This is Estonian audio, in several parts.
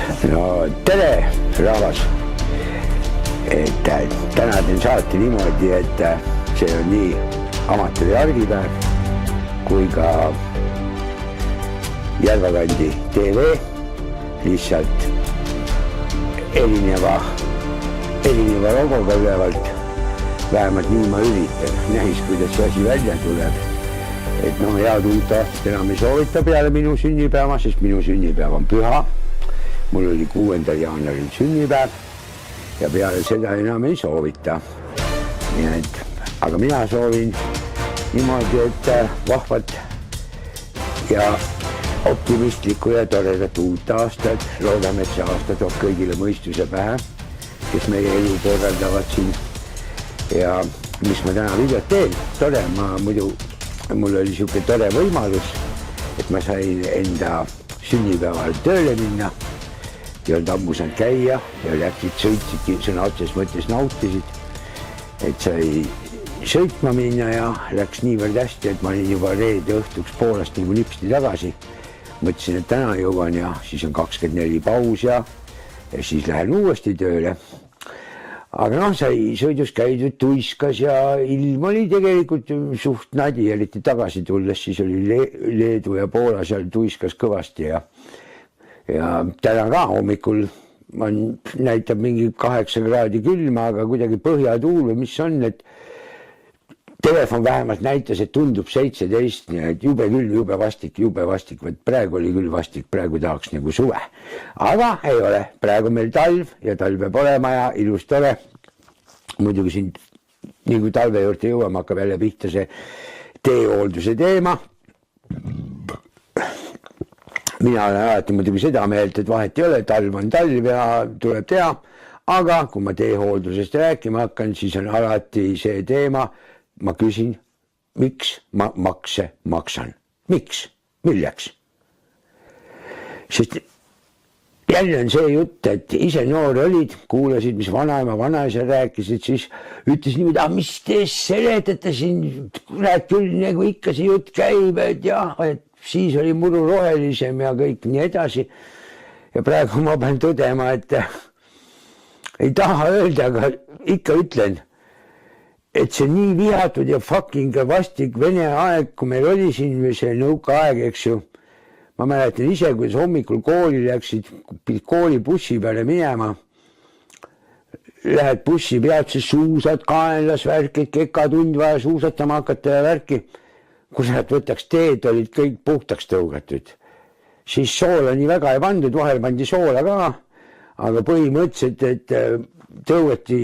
No tere, rahvas! Täna teen saate niimoodi, et see on nii amatööri argipäev kui ka Järvakandi TV lihtsalt erineva logoga ülevalt. Vähemalt nii ma üritan, näis, kuidas see asi välja tuleb. Et no head uut aastat enam ei soovita peale minu sünnipäeva, sest minu sünnipäev on püha. Mul oli 6. jaanuaril sünnipäev ja peale seda enam ei soovita. Aga mina soovin niimoodi, et vahvat ja optimistlikku ja toredat uut aastat. Loodame, et see aasta toob kõigile mõistuse pähe, kes meie elu korraldavad siin. Ja mis ma täna videot teen, tore, mul oli siuke tore võimalus, et ma sain enda sünnipäeval tööle minna. Ja on ammu saanud käia ja läksid, sõitsidki, sõna otses mõttes nautisid, et sai sõitma minna ja läks niivõrd hästi, et ma olin juba reede õhtuks Poolast nagu nipsti tagasi. Mõtlesin, et täna jõuan ja siis on 24 paus ja siis lähen uuesti tööle. Aga noh, sai sõidus käidud, tuiskas ja ilm oli tegelikult suht nadi, eriti tagasi tulles, siis oli Leedu ja Poola seal tuiskas kõvasti ja täna ka hommikul näitab mingi 8 kraadi külma, aga kuidagi põhjatuul või mis on, et telefon vähemalt näitas, et tundub 17, nii et jube külm, jube vastik, praegu oli küll vastik, praegu tahaks nagu suve. Aga ei ole, praegu meil talv ja talv peab olema ja ilus tore. Muidugi siin, nii kui talve juurde jõuame, hakkab jälle pihta see teehoolduse teema. Mina olen alati muidugi seda meelt, et vahet ei ole, talv on talv ja tuleb teha, aga kui ma teehooldusest rääkima hakkan, siis on alati see teema, ma küsin, miks ma makse maksan? Miks? Milleks? Sest jälle on see jutt, et ise noor olid, kuulasid, mis vanaema, vanaisa rääkisid, siis ütles niimoodi, mis te seletate siin, rääk küll nagu ikka see jutt käib, et jah, et siis oli muru rohelisem ja kõik nii edasi. Ja praegu ma pean tõdema, et ei taha öelda, aga ikka ütlen, et see nii vihatud ja fucking vastik Vene aeg, kui meil oli siin see nõuka aeg, eks ju. Ma mäletan ise, kuidas hommikul kooli läksid, kooli bussi peale minema. Lähed bussi pealt, siis suusad, kaenlas, värkid, kekatund vaja suusatama hakata ja värki. Kui nad võtaks teed, olid kõik puhtaks tõugatud. Siis soola nii väga ei pandud, vahel pandi soola ka, aga põhimõtteliselt, et tõugati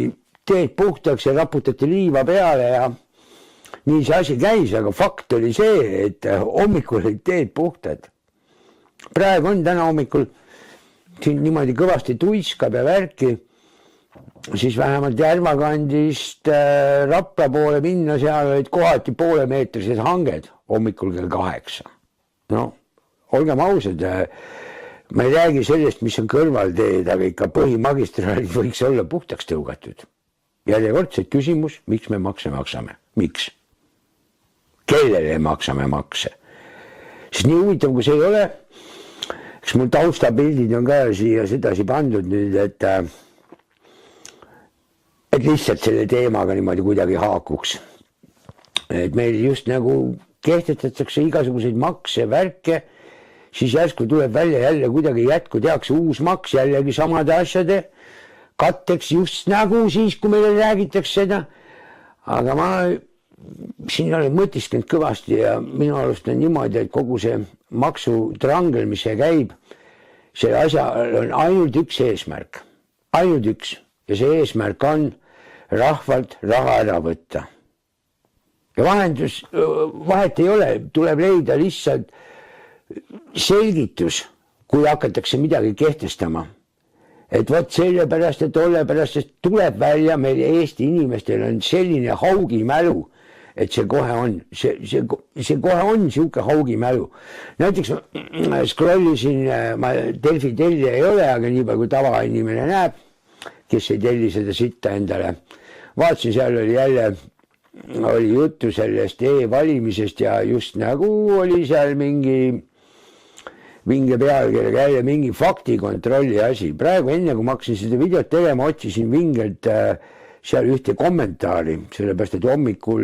teed puhtaks ja raputati liiva peale ja nii see asi käis, aga fakt oli see, et hommikul olid teed puhtad. Praegu on täna hommikul siin niimoodi kõvasti tuiskab ja värki, siis vähemalt Järvakandist Rapla poole minna, seal olid kohati poolemeetrised hanged hommikul kell 8. No, olgem ausad, ma ei räägi sellest, mis on kõrvalteed, aga ikka põhimagistraalid võiks olla puhtaks tõugatud. Järjekordselt küsimus, miks me makse maksame? Miks? Kellele maksame makse? Siis nii huvitav, kui see ei ole, eks mul taustapildid on ka siia sedasi pandud nüüd, et lihtsalt selle teemaga niimoodi kuidagi haakuks. Et meil just nagu kehtestatakse igasuguseid makse, värke, siis järsku tuleb välja jälle kuidagi jätku, tehakse uus maks jällegi samade asjade katteks just nagu siis, kui meile räägitakse seda. Aga ma siin olen mõtiskend kõvasti ja minu arust on niimoodi, et kogu see maksutrangel, mis see käib, see asja on ainult üks eesmärk. Ainult üks. Ja see eesmärk on rahvalt raha ära võtta. Ja vahet ei ole, tuleb leida lihtsalt selgitus, kui hakatakse midagi kehtestama. Et võt sellepärast, et tollepärast, et tuleb välja, meil Eesti inimestel on selline haugimälu, et see kohe on, see kohe on siuke haugimälu. Näiteks ma scrollisin, ma Delfi tellija ei ole, aga nii palju kui tavainimene näeb, kes ei telli seda sitta endale. Vaatasin, seal oli jälle, oli juttu sellest e-valimisest ja just nagu oli seal mingi vinge pealkirjaga jälle mingi faktikontrolli asi. Praegu enne, kui ma hakkasin seda videot tegema, otsisin vingelt seal ühte kommentaari, sellepärast, et hommikul,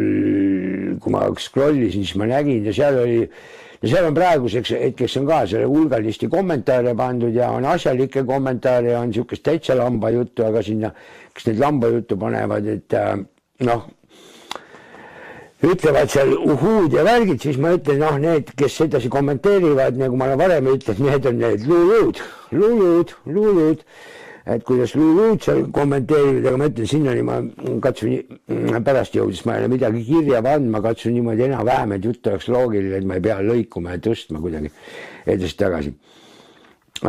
kui ma scrollisin, siis ma nägin ja seal on praeguseks hetkeks on ka selle hulganisti kommentaare pandud ja on asjalikke kommentaare ja on niisugust täitsa lambajuttu, aga sinna, kes need lambajuttu panevad, et ütlevad seal uhuud ja värgid, siis ma ütlen, need, kes sedasi kommenteerivad, nagu ma olen varem ütlen, need on need luulud, et kuidas luulud seal kommenteerivad, aga ma ütlen, sinnani ma katsun pärast jõudis, ma ei ole midagi kirja pannud, ma katsun niimoodi enam-vähem, et jutt oleks loogiline, et ma ei pea lõikuma ja tõstma kuidagi edasi-tagasi.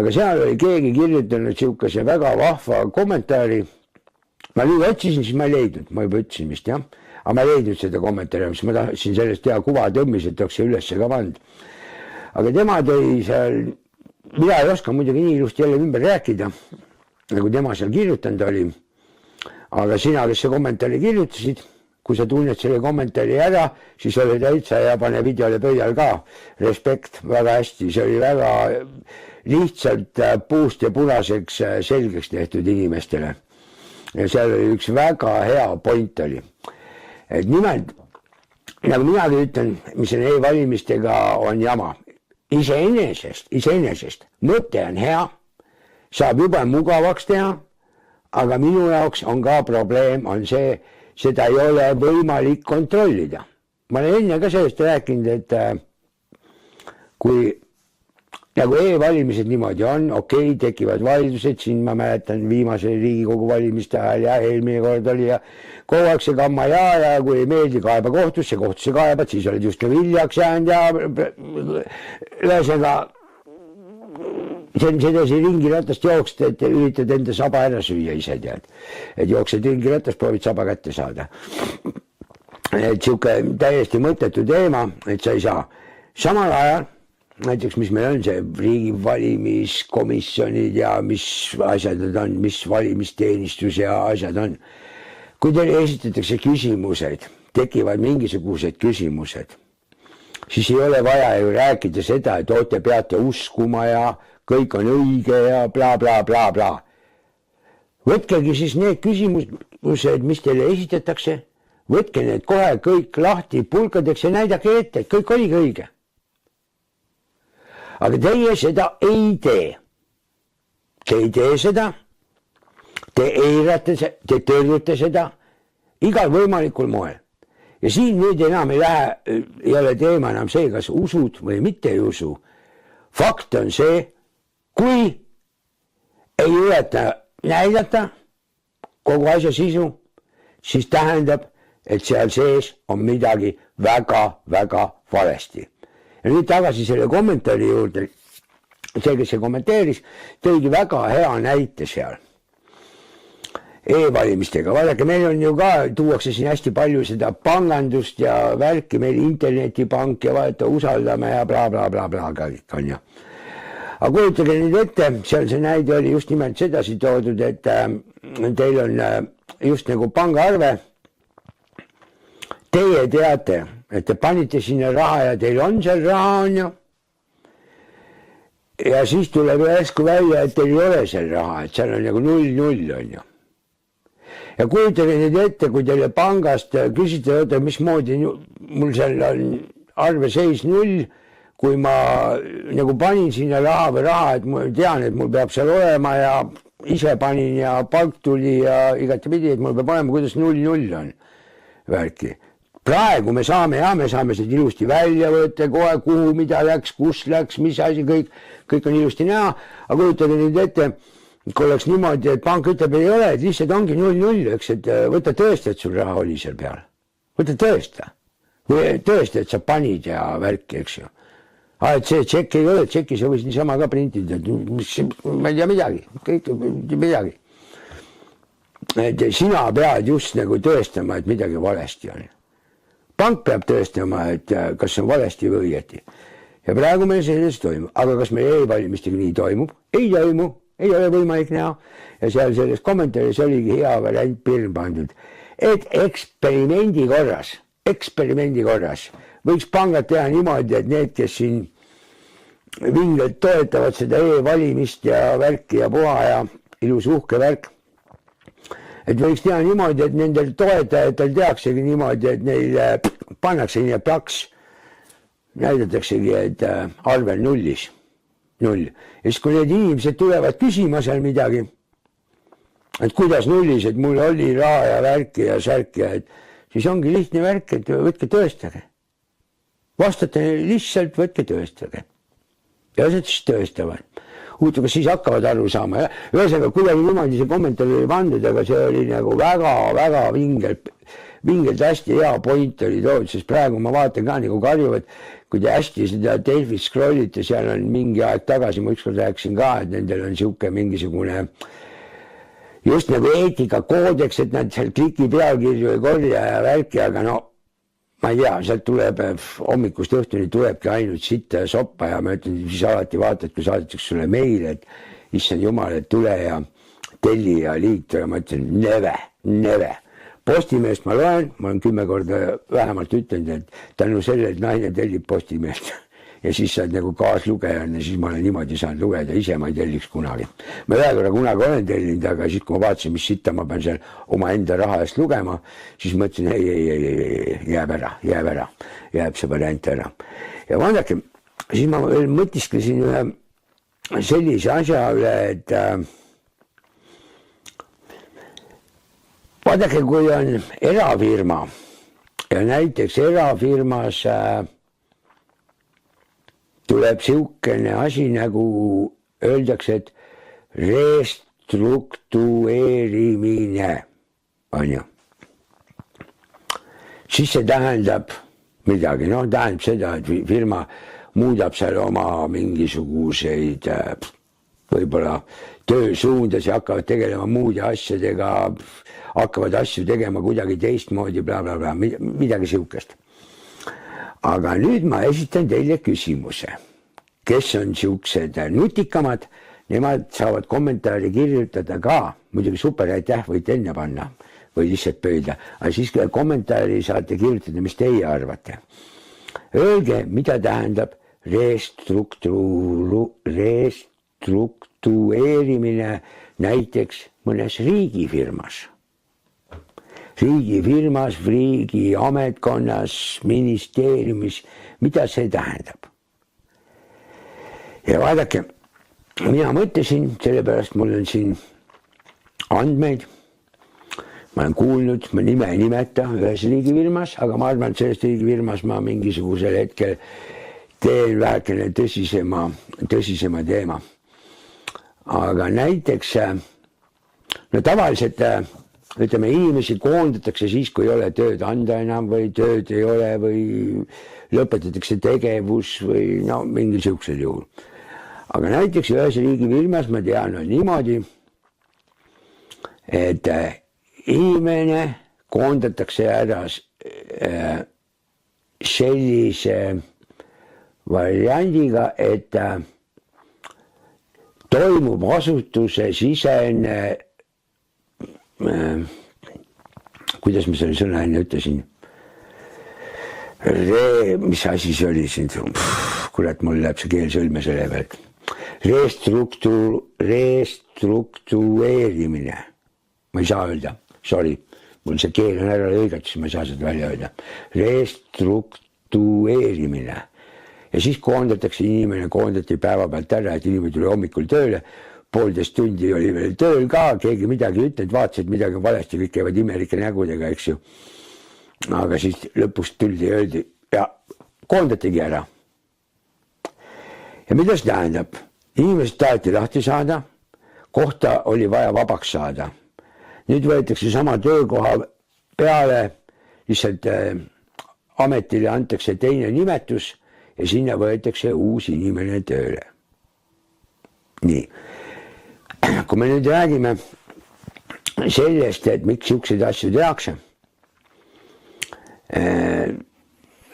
Aga seal oli keegi kirjutanud niisuguse väga vahva kommentaari, ma nüüd otsisin, siis ma ei leidnud, ma juba ütlesin vist, jah. Aga ma ei leidnud seda kommentaari, mis ma tahtsin sellest teha kuva tõmmis, et oleks see üles ka pannud. Aga tema tõi seal, mina ei oska muidugi nii ilusti jälle ümber rääkida, nagu tema seal kirjutanud oli. Aga sina, kes see kommentaari kirjutasid, kui sa tunned selle kommentaari ära, siis oli täitsa ja pane videole pöial ka. Respekt, väga hästi, see oli väga lihtsalt puust ja punaseks selgeks tehtud inimestele. Ja seal oli üks väga hea point oli. Et nimelt, nagu minagi ütlen, mis on e-valimistega on jama. Iseenesest mõte on hea, saab juba mugavaks teha, aga minu jaoks on ka probleem, on see, seda ei ole võimalik kontrollida. Ma olen enne ka sellest rääkinud, et kui nagu e-valimised niimoodi on, okei, tekivad vaidlused, siin ma mäletan viimase Riigikogu valimiste ajal ja eelmine kord oli ja kogu aeg see kamma ja kui ei meeldi kaeba kohtusse kaebad, siis oled just viljaks jäänud ja ühesõnaga see on sedasi ringiratast jookst, et üritad enda saba ära süüa ise tead. Et jooksed ringiratast, proovid saba kätte saada. Et siuke täiesti mõttetu teema, et sa ei saa. Samal ajal näiteks, mis meil on see riigi valimiskomisjonid ja mis asjad need on, mis valimisteenistus ja asjad on. Kui teile esitatakse küsimused, tekivad mingisugused küsimused, siis ei ole vaja ju rääkida seda, et te peate uskuma ja kõik on õige ja bla, bla, bla, bla. Võtkegi siis need küsimused, mis teile esitatakse, võtke need kohe kõik lahti pulkadeks ja näidake ette, et kõik oligi õige. Aga teie seda ei tee. Te ei tee seda, te eirate, te tõrjute seda igal võimalikul moel. Ja siin nüüd enam ei ole teema enam see, kas usud või mitte ei usu. Fakt on see, kui ei ületa näidata kogu asja sisu, siis tähendab, et seal sees on midagi väga, väga valesti. Ja nüüd tagasi selle kommentaari juurde, see, kes see kommenteeris, tõigi väga hea näite seal e-valimistega. Vaadake, meil on ju ka, tuuakse siin hästi palju seda pangandust ja värki, meil internetipank ja vaata, usaldame ja bla, bla, bla, bla, kõik on ju. Aga kujutage nüüd ette, seal see näide oli just nimelt sedasi toodud, et teil on just nagu pangaarve. Teie teate, et te panite sinna raha ja teil on seal raha on ju. Ja siis tuleb järsku välja, et teil ei ole seal raha, et seal on nagu 0-0 on ju. Ja kujutage nüüd ette, kui teile pangast küsite, oota, mismoodi mul seal on arve seis 0, kui ma nagu panin sinna raha, et ma tean, et mul peab seal olema ja ise panin ja palk tuli ja igatepidi, et mul peab olema, kuidas 0-0 on värki. Praegu me saame seda ilusti välja võtta, kohe kuhu, mida läks, kus läks, mis asi, kõik on ilusti näha, aga kujutage nüüd ette, kui oleks niimoodi, et pank ütleb, ei ole, et lihtsalt ongi 0-0, eks, et võta tõesti, et sul raha oli seal peal. Võta tõesta. Või tõesti, et sa panid ja värki, eks ju. Et see tšekk ei ole, tšekki sa võisid niisama ka printida, ma ei tea midagi, kõik midagi. Et sina pead just nagu tõestama, et midagi valesti on. Pank peab tõestama, et kas on valesti või õieti. Ja praegu meil sellest toimub. Aga kas meil e-valimistega nii toimub? Ei toimu, ei ole võimalik näha. Ja seal selles kommentaaris oligi hea variant pirn pandud. Et eksperimendi korras võiks pangad teha niimoodi, et need, kes siin vingelt toetavad seda e-valimist ja värki ja puha ja ilus uhke värk. Et võiks teha niimoodi, et nendel toetajatel teaksegi niimoodi, et neile pannakse nii plaks, näidataksegi, et arvel null. Ja siis kui need inimesed tulevad küsima seal midagi, et kuidas nullis, et mul oli raha ja värki ja särki, et siis ongi lihtne värk, et võtke tõestage. Vastate lihtsalt, võtke tõestage. Ja asjad siis tõestavad. Huvitav, kas siis hakkavad aru saama. Ühesõnaga, kuidagi niimoodi see kommentaar oli pandud, aga see oli nagu väga vingelt hästi hea point oli toodud, sest praegu ma vaatan ka nagu karjuvad, kui te hästi seda Delfit scrollite, seal on mingi aeg tagasi, ma ükskord rääkisin ka, et nendel on siuke mingisugune just nagu eetikakoodeks, et nad seal kliki pealkirju ei korja ja värki, aga no ma ei tea, sealt tuleb hommikust õhtuni tulebki ainult sitta ja soppa ja ma ütlen, siis alati vaatad, kui saadetakse sulle meile, et issand jumal, et tule ja telli ja liitu ja ma ütlen, neve. Postimeest ma loen, ma olen 10 korda vähemalt ütlenud, et tänu selle, et naine tellib Postimeest ja siis saad nagu kaaslugejana, siis ma olen niimoodi saanud lugeda, ise ma ei telliks kunagi. Ma ühe korra kunagi olen tellinud, aga siis kui ma vaatasin, mis sitta ma pean seal oma enda raha eest lugema, siis mõtlesin, ei, jääb see variant ära. Ja vaadake, siis ma veel mõtisklesin ühe sellise asja üle, et vaadake, kui on erafirma ja näiteks erafirmas tuleb siukene asi nagu öeldakse, et restruktueerimine, on ju. Siis see tähendab midagi, tähendab seda, et firma muudab seal oma mingisuguseid võib-olla töösuundas ja hakkavad tegelema muude asjadega, hakkavad asju tegema kuidagi teistmoodi, bla, midagi siukest. Aga nüüd ma esitan teile küsimuse, kes on siuksed nutikamad, nemad saavad kommentaari kirjutada ka, muidugi super aitäh, võite enne panna või lihtsalt pöida, aga siis kommentaari saate kirjutada, mis teie arvate. Öelge, mida tähendab restruktueerimine näiteks mõnes riigifirmas. Riigifirmas, riigi ametkonnas, ministeeriumis, mida see tähendab? Ja vaadake, mina mõtlesin, sellepärast mul on siin andmeid, ma olen kuulnud, ma nime ei nimeta ühes riigifirmas, aga ma arvan, et sellest riigifirmas ma mingisugusel hetkel teen vähekene tõsisema teema. Aga näiteks, tavaliselt ütleme, inimesi koondatakse siis, kui ei ole tööd anda enam või tööd ei ole või lõpetatakse tegevus või mingi siuksel juhul. Aga näiteks ühes riigifirmas ma tean on niimoodi, et inimene koondatakse ära sellise variandiga, et toimub asutuse sisene kuidas ma selle sõna enne ütlesin, mis asi see oli siin, kurat, mul läheb see keel sõlme selle pealt, restruktueerimine, ma ei saa öelda, sorry, mul see keel on ära lõigatud, siis ma ei saa seda välja öelda, restruktueerimine ja siis koondati päeva pealt ära, et inimene tuli hommikul tööle, 1,5 tundi oli veel tööl ka, keegi midagi ütlenud, vaatasid midagi valesti, kõik käivad imelike nägudega, eks ju. Aga siis lõpus tuldi ja öeldi ja koondatigi ära. Ja mida see tähendab? Inimesed taheti lahti saada, kohta oli vaja vabaks saada. Nüüd võetakse sama töökoha peale, lihtsalt ametile antakse teine nimetus ja sinna võetakse uus inimene tööle. Nii. Kui me nüüd räägime sellest, et miks siukseid asju tehakse,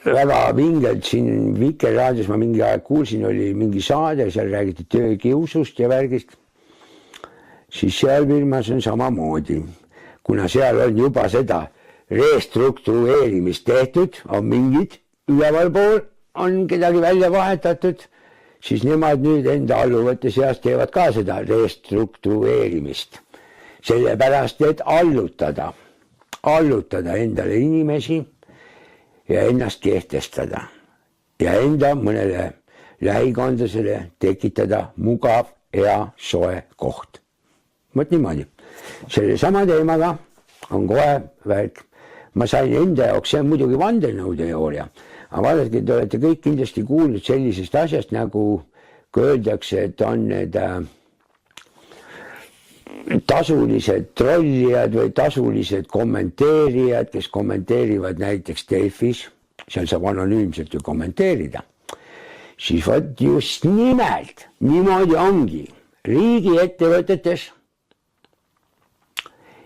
väga vingelt siin Vikerraadios ma mingi aeg kuulsin, oli mingi saade, seal räägiti töökiusust ja värgist, siis seal firmas on samamoodi, kuna seal on juba seda restruktureerimist tehtud, on mingid ülevalpool, on kedagi välja vahetatud, siis nemad nüüd enda alluvate seas teevad ka seda restruktureerimist. Sellepärast, et allutada endale inimesi ja ennast kehtestada ja enda mõnele lähikondlasele tekitada mugav, hea, soe koht. Mõt niimoodi. Selle sama teemaga on kohe värk. Ma sain enda jaoks, see on muidugi vandenõuteooria, aga vaadake, te olete kõik kindlasti kuulnud sellisest asjast, nagu kui öeldakse, et on need tasulised trollijad või tasulised kommenteerijad, kes kommenteerivad näiteks Delfis, seal saab anonüümselt ju kommenteerida, siis võt just nimelt niimoodi ongi. Riigiettevõtetes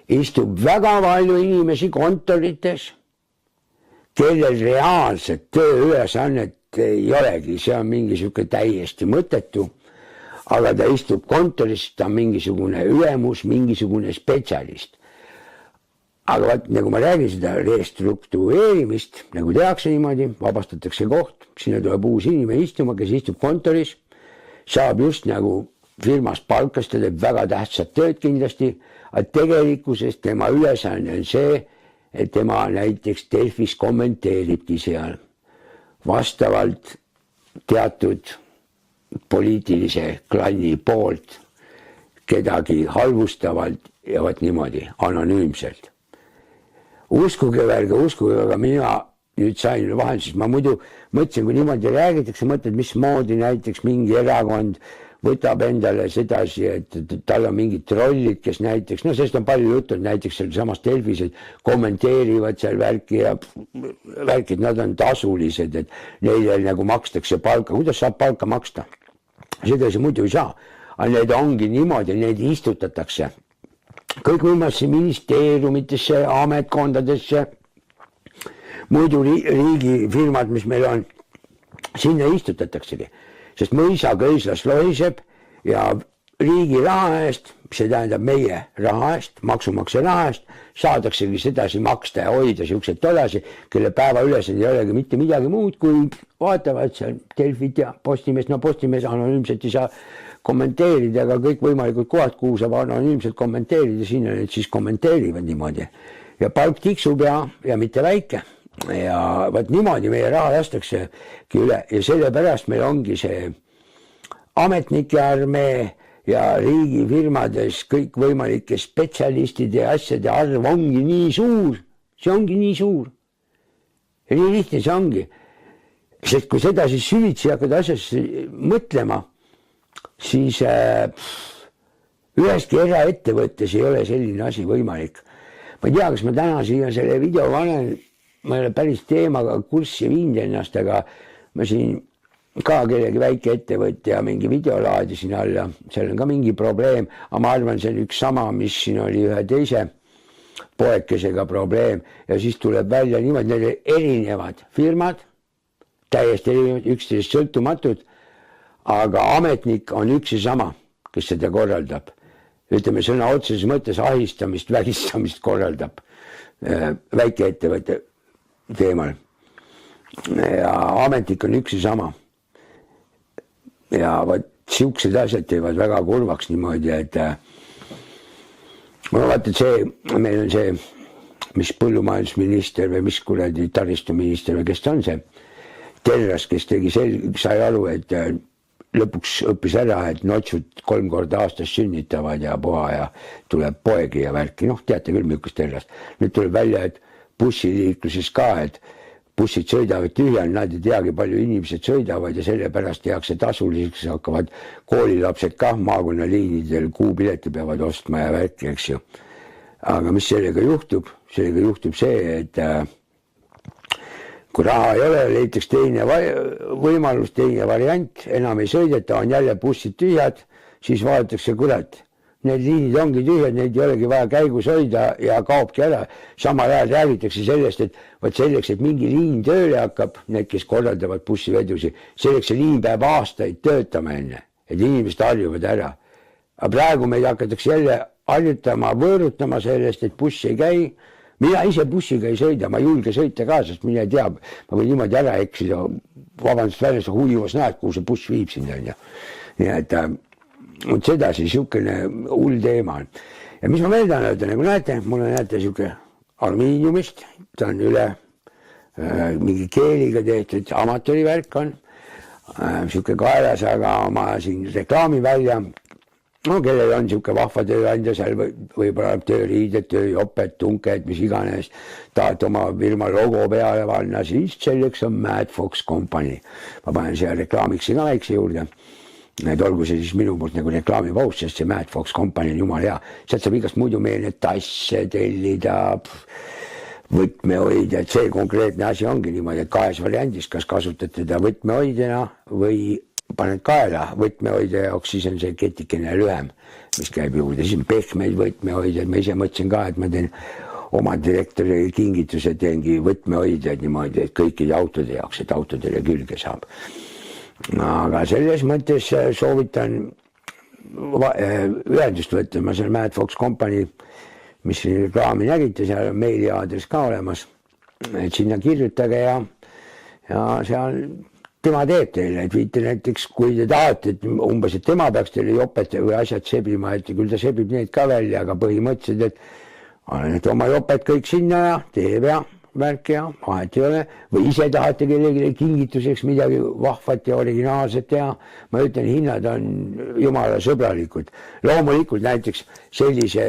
istub väga palju inimesi kontorites, kellel reaalset tööülesannet ei olegi, see on mingisugune täiesti mõttetu, aga ta istub kontoris, ta on mingisugune ülemus, mingisugune spetsialist. Aga vaat, nagu ma räägin seda restruktureerimist, nagu tehakse niimoodi, vabastatakse koht, sinna tuleb uus inimene istuma, kes istub kontoris, saab just nagu firmas palkas, ta teeb väga tähtsat tööd kindlasti, aga tegelikkuses tema ülesanne on see, et tema näiteks Delfis kommenteeribki seal vastavalt teatud poliitilise klanni poolt kedagi halvustavalt ja vaat niimoodi anonüümselt. Uskuge, aga mina nüüd sain vahenduses, ma muidu mõtlesin, kui niimoodi räägitakse, mõtled, mismoodi näiteks mingi erakond võtab endale sedasi, et tal on mingid trollid, kes näiteks, no sellest on palju juttu, näiteks seal samas Delfis, et kommenteerivad seal värki ja värkid, nad on tasulised, et neile nagu makstakse palka. Kuidas saab palka maksta? Seda see muidu ei saa. Aga need ongi niimoodi, need istutatakse kõikvõimasse ministeeriumitesse, ametkondadesse, muidu riigifirmad, mis meil on, sinna istutataksegi. Sest mõisakõislas lohiseb ja riigi raha eest, see tähendab meie raha eest, maksumaksja raha eest, saadaksegi sedasi maksta ja hoida siukseid tollasi, kelle päeva ülesed ei olegi mitte midagi muud, kui vaatavad seal Delfit ja Postimees, no Postimees anonüümselt ei saa kommenteerida, aga kõik võimalikud kohad, kuhu saab anonüümselt kommenteerida, sinna need siis kommenteerivad niimoodi. Ja palk tiksub ja mitte väike. Ja vaat niimoodi meie raha lastaksegi üle ja sellepärast meil ongi see ametnike armee ja riigifirmades kõik võimalike spetsialistide ja asjade arv ongi nii suur, see ongi nii suur. Ja nii lihtne see ongi. Sest kui seda siis süvitsi hakkad asjasse mõtlema, siis üheski eraettevõttes ei ole selline asi võimalik. Ma ei tea, kas ma täna siia selle video panen, ma ei ole päris teemaga kurssi viinud ennast, aga ma siin ka kellegi väike ettevõtja mingi video laadisin alla, seal on ka mingi probleem, aga ma arvan, see on üks sama, mis siin oli ühe teise poekesega probleem ja siis tuleb välja niimoodi, need erinevad firmad, täiesti erinevad, üksteisest sõltumatud, aga ametnik on üks ja sama, kes seda korraldab. Ütleme, sõna otseses mõttes ahistamist, vägistamist korraldab väikeettevõtte teemal. Ja ametnik on üks ja sama. Ja vaat siuksed asjad teevad väga kurvaks niimoodi, et ma vaatan see, meil on see, mis põllumajandusminister või mis kuradi taristuminister või kes ta on see, Terras, kes tegi sai aru, et lõpuks õppis ära, et notsud 3 korda aastas sünnitavad ja puha ja tuleb poegi ja värki, noh, teate küll, milles Terras. Nüüd tuleb välja, et bussiliikluses ka, et bussid sõidavad tühjal, nad ei teagi, palju inimesed sõidavad ja sellepärast tehakse tasuliseks, hakkavad koolilapsed ka maakonnaliinidel kuupileti peavad ostma ja värki, eks ju. Aga mis sellega juhtub? Sellega juhtub see, et kui raha ei ole, leitakse teine võimalus, teine variant, enam ei sõideta, on jälle bussid tühjad, siis vaadatakse, kurat, need liinid ongi tühjad, neid ei olegi vaja käigus hoida ja kaobki ära. Samal ajal räägitakse sellest, et võt selleks, et mingi liin tööle hakkab, need, kes korraldavad bussivedusi, selleks see liin peab aastaid töötama enne, et inimesed harjuvad ära. Aga praegu meid hakatakse jälle harjutama, võõrutama sellest, et buss ei käi, Mina ise bussiga ei sõida, ma ei julge sõita ka, sest mine teab, ma võin niimoodi ära eksida, vabandust väljas, huivas näed, kuhu see buss viib sind, on ju. Nii et sedasi siukene hull teema on. Ja mis ma veel tahan öelda, nagu näete, mul on näete siuke alumiiniumist, ta on üle mingi keeliga tehtud, amatöörivärk on, siuke kaelas, aga ma siin reklaami välja, no kellel on siuke vahva tööandja seal võib-olla tööriided, tööjoped, tunked, mis iganes, tahad oma firma logo peale panna, siis selleks on Mad Fox Company. Ma panen siia reklaamiksi ka väikse juurde. Et olgu see siis minu poolt nagu reklaamipaus, sest see Mad Fox Company on jumal hea. Sealt saab igast muidu meelne tasse tellida, võtmehoidja, et see konkreetne asi ongi niimoodi, et kahes variandis, kas kasutad teda võtmehoidjana või paned kaela võtmehoidja jaoks, siis on see ketikene lühem, mis käib juurde. Siis on pehmeid võtmehoidjaid, ma ise mõtlesin ka, et ma teen oma direktori kingituse, teengi võtmehoidjaid niimoodi, et kõikide autode jaoks, et autodele külge saab. Aga selles mõttes soovitan ühendust võtta, ma seal Mad Fox Company, mis reklaami nägite, seal on meiliaadress ka olemas, et sinna kirjutage ja seal tema teeb teile, et viite näiteks, kui te tahate, et umbes, et tema peaks teile jopet või asjad sebima, et küll ta sebib neid ka välja, aga põhimõtteliselt, et oma jopet kõik sinna ja teeb ja värk ja vahet ei ole, või ise tahate kellelegi kingituseks midagi vahvat ja originaalset teha, ma ütlen, hinnad on jumala sõbralikud. Loomulikult näiteks sellise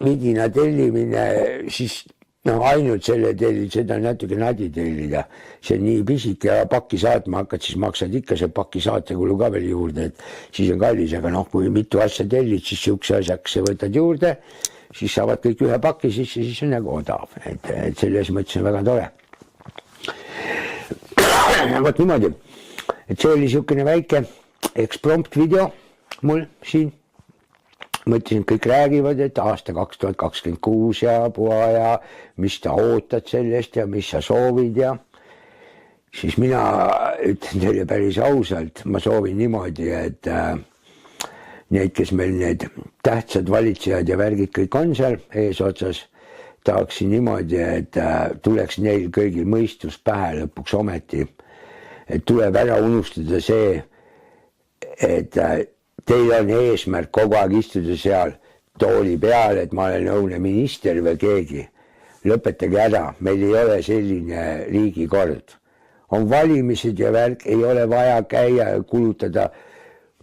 vidina tellimine, siis ainult selle tellid, seda on natuke nadi tellida. See on nii pisik ja pakki saatma hakkad, siis maksad ikka see pakki saatekulu ka veel juurde, et siis on kallis, aga kui mitu asja tellid, siis siukse asjaks võtad juurde, siis saavad kõik ühe pakki sisse, siis on nagu odav, et selles mõttes on väga tore. Võt niimoodi, et see oli siukene väike eksprompt video mul siin. Mõtlesin, kõik räägivad, et aasta 2026 ja puha ja mis ta ootad sellest ja mis sa soovid ja siis mina ütlen teile päris ausalt, ma soovin niimoodi, et need, kes meil need tähtsad valitsejad ja värgid kõik on seal eesotsas, tahaksin niimoodi, et tuleks neil kõigil mõistus pähe lõpuks ometi, et tuleb ära unustada see, et teil on eesmärk kogu aeg istuda seal tooli peal, et ma olen õune minister või keegi. Lõpetage ära, meil ei ole selline riigikord. On valimised ja värk, ei ole vaja käia ja kulutada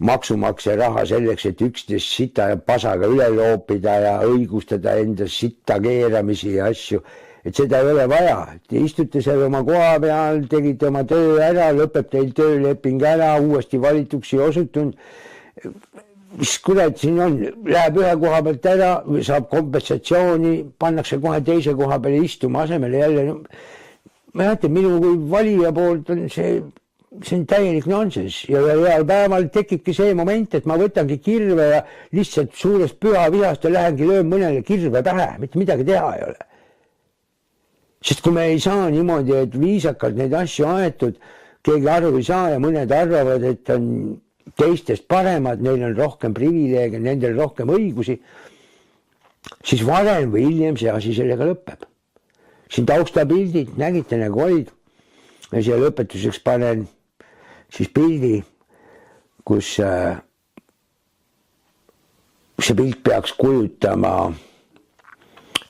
maksumaksja raha selleks, et üksteist sita ja pasaga üle loopida ja õigustada enda sitta keeramisi ja asju. Et seda ei ole vaja. Te istute seal oma koha peal, tegite oma töö ära, lõpeb teil tööleping ära, uuesti valituks ei osutunud. Mis kurat siin on, läheb ühe koha pealt ära, saab kompensatsiooni, pannakse kohe teise koha peale istuma asemele jälle. Ma jätan, minu kui valija poolt on see on täielik nonsense ja ühel päeval tekibki see moment, et ma võtangi kirve ja lihtsalt suurest pühavihast ja lähengi löön mõnele kirve pähe, mitte midagi teha ei ole. Sest kui me ei saa niimoodi, et viisakalt neid asju aetud, keegi aru ei saa ja mõned arvavad, et on teistest paremad, neil on rohkem privileege, nendel rohkem õigusi, siis varem või hiljem see asi sellega lõpeb. Siin taustapildid, nägite nagu olid, ja siia lõpetuseks panen siis pildi, kus see pilt peaks kujutama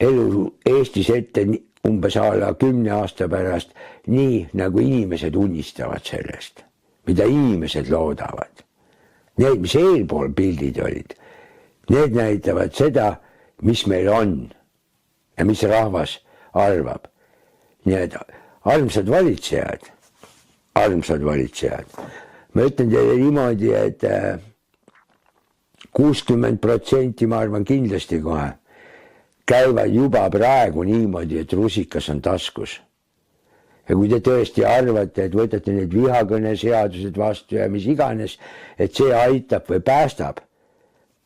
elu Eestis ette umbes alla 10 aasta pärast, nii nagu inimesed unistavad sellest, mida inimesed loodavad. Need, mis eelpool pildid olid, need näitavad seda, mis meil on ja mis rahvas arvab. Nii et armsad valitsejad, ma ütlen teile niimoodi, et 60% ma arvan kindlasti kohe, käivad juba praegu niimoodi, et rusikas on taskus. Ja kui te tõesti arvate, et võtate need vihakõne seadused vastu ja mis iganes, et see aitab või päästab,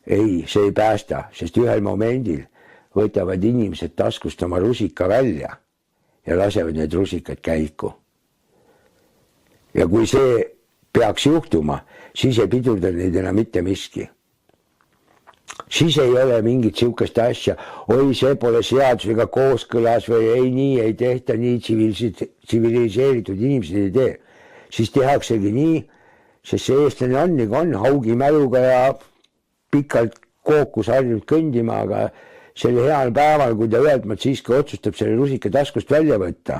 ei, see ei päästa, sest ühel momendil võtavad inimesed taskust oma rusika välja ja lasevad need rusikad käiku. Ja kui see peaks juhtuma, siis ei pidurda neid enam mitte miski. siis ei ole mingit sihukest asja, oi, see pole seadusega kooskõlas või ei, nii ei tehta, nii tsiviliseeritud inimesed ei tee. Siis tehaksegi nii, sest see eestlane on nagu on, haugi mäluga ja pikalt kookus harjunud kõndima, aga sel heal päeval, kui ta ühelt maalt siiski otsustab selle rusika taskust välja võtta,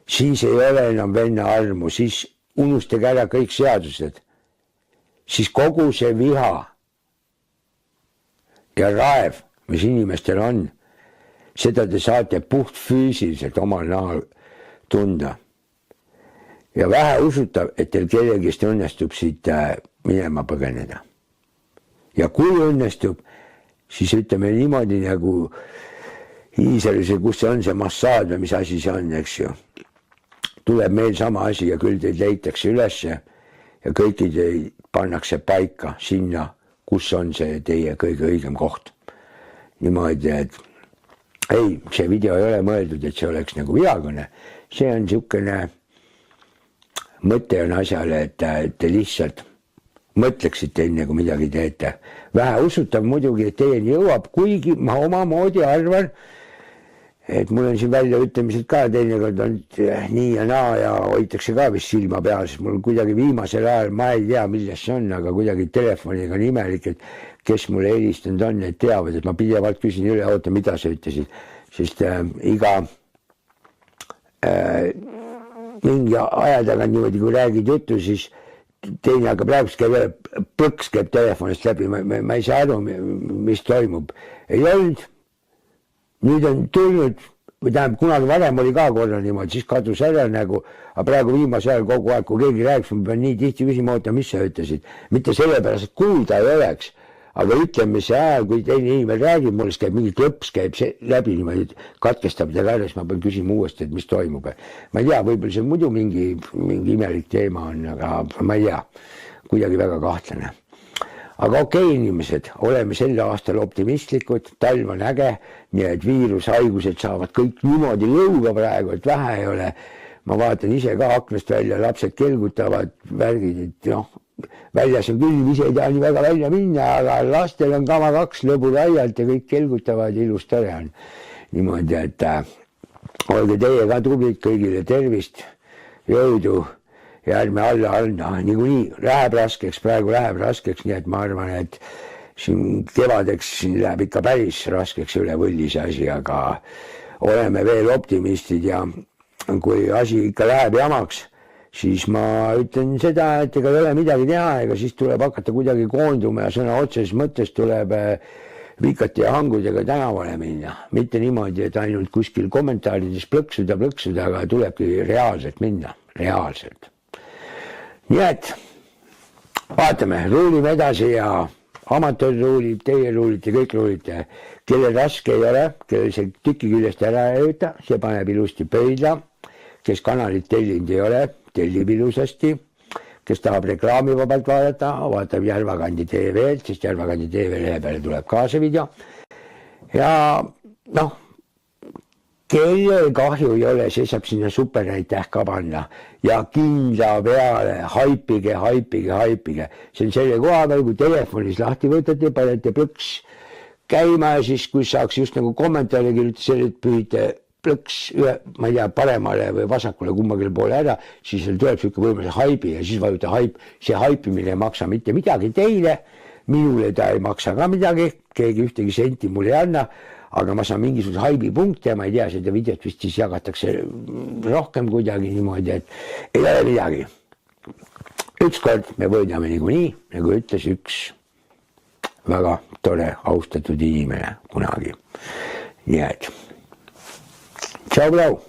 siis ei ole enam venna armu, siis unustage ära kõik seadused. Siis kogu see viha ja raev, mis inimestel on, seda te saate puht füüsiliselt omal nahal tunda. Ja vähe usutav, et teil kellegist õnnestub siit minema põgeneda. Ja kui õnnestub, siis ütleme niimoodi nagu Iisraelis, kus see on see massaad või mis asi see on, eks ju. Tuleb meil sama asi ja küll teid leitakse ülesse ja kõiki teid pannakse paika sinna, kus on see teie kõige õigem koht. Niimoodi, et ei, see video ei ole mõeldud, et see oleks nagu vihakõne. See on niisugune mõte on asjale, et te lihtsalt mõtleksite enne, kui midagi teete. Vähe usutav muidugi, et teieni jõuab, kuigi ma omamoodi arvan, et mul on siin väljaütlemised ka teinekord on nii ja naa ja hoitakse ka vist silma peal, sest mul kuidagi viimasel ajal, ma ei tea, milles see on, aga kuidagi telefoniga on imelik, et kes mulle helistanud on, need teavad, et ma pidevalt küsin üle, oota, mida sa ütlesid, sest iga mingi aja tagant niimoodi, kui räägid juttu, siis teine hakkab rääkust käib, plõks käib telefonist läbi, ma ei saa aru, mis toimub. Ei olnud, nüüd on tulnud, või tähendab, kunagi varem oli ka korra niimoodi, siis kadus ära nagu, aga praegu viimase ajal kogu aeg, kui keegi rääks, ma pean nii tihti küsima, oota, mis sa ütlesid. Mitte sellepärast, et kuulda ei oleks, aga ütleme see ajal, kui teine inimene räägib, mul käib mingi klõps, käib läbi niimoodi, katkestab teda ära, siis ma pean küsima uuesti, et mis toimub. Ma ei tea, võib-olla see muidu mingi imelik teema on, aga ma ei tea, kuidagi väga kahtlane. Aga okei, inimesed, oleme sel aastal optimistlikud, talv on äge, nii et viirushaigused saavad kõik niimoodi lõuga praegu, et vähe ei ole. Ma vaatan ise ka aknast välja, lapsed kelgutavad värgid, et noh, väljas on küll, ise ei taha nii väga välja minna, aga lastel on kama 2 lõburaialt ja kõik kelgutavad, ilus tore on. Niimoodi, et olge teie ka tublid, kõigile tervist, jõudu. Ja ärme alla anda, niikuinii läheb raskeks, praegu läheb raskeks, nii et ma arvan, et siin kevadeks läheb ikka päris raskeks üle võllise asi, aga oleme veel optimistid ja kui asi ikka läheb jamaks, siis ma ütlen seda, et ega ei ole midagi teha, ega siis tuleb hakata kuidagi koonduma ja sõna otseses mõttes tuleb vikati ja hangudega tänavale minna. Mitte niimoodi, et ainult kuskil kommentaarides plõksuda, aga tulebki reaalselt minna, reaalselt. Nii et vaatame, ruulime edasi ja amatöör ruulib, teie ruulite, kõik ruulite. Kellel raske ei ole, kellel see tüki küljest ära ei võta, see paneb ilusti pöidla. Kes kanalit tellinud ei ole, tellib ilusasti. Kes tahab reklaamivabalt vaadata, vaatab Järvakandi TV-lt, sest Järvakandi TV lehe peale tuleb ka see video. Ja noh, kellel kahju ei ole, see saab sinna superaitäh ka panna ja kindla peale haipige. See on selle koha peal, kui telefonis lahti võtate, panete plõks käima ja siis, kui saaks just nagu kommentaari kirjutada selle, et pühite plõks, ma ei tea, paremale või vasakule kummagile poole ära, siis tuleb siuke võimalus haibi ja siis vajuta haip. See haipimine ei maksa mitte midagi teile, minule ta ei maksa ka midagi, keegi ühtegi senti mulle ei anna, aga ma saan mingisuguse haibipunkte ja ma ei tea, seda videot vist siis jagatakse rohkem kuidagi niimoodi, et ei ole midagi. Ükskord me võidame niikuinii, nagu ütles üks väga tore austatud inimene kunagi. Nii et, tšau, blau!